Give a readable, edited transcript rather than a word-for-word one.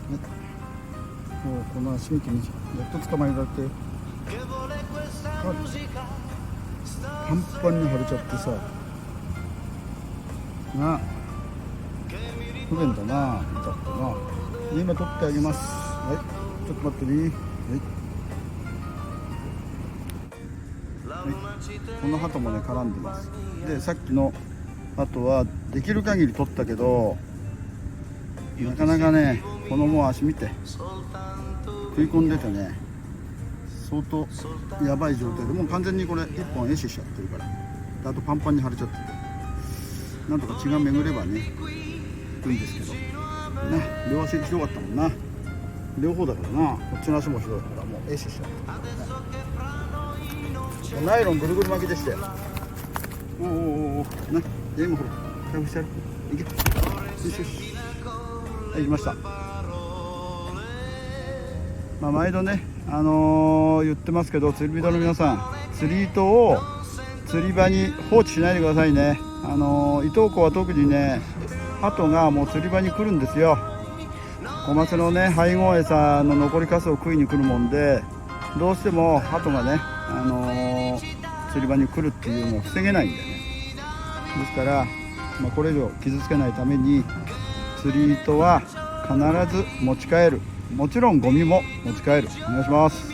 もうこの足見てみじゃやっと捕まえられてパンパンに腫れちゃってさなあ不便だな痛くてな。今取ってあげます。はい、ちょっと待ってね。はい、この鳩もね絡んでます。でさっきの鳩はできる限り取ったけどなかなかねこのもう足見て食い込んでてね相当やばい状態でもう完全にこれ1本壊死しちゃってるからであとパンパンに腫れちゃっててなんとか血が巡ればねいいんですけどね。両足ひどかったもんな。両方だからな。こっちの足もひどいからもう壊死しちゃって、ナイロンぐるぐる巻きでしておおなで今ほら回復してやるいけよしよしはい行きました。まあ、毎度ね言ってますけど釣り人の皆さん釣り糸を釣り場に放置しないでくださいね。糸湖は特にね鳩がもう釣り場に来るんですよ。小松のね配合餌の残りカスを食いに来るもんでどうしても鳩がね、釣り場に来るっていうのを防げないんでね。ですから、まあ、これ以上傷つけないために釣り糸は必ず持ち帰る。もちろんゴミも持ち帰る。お願いします。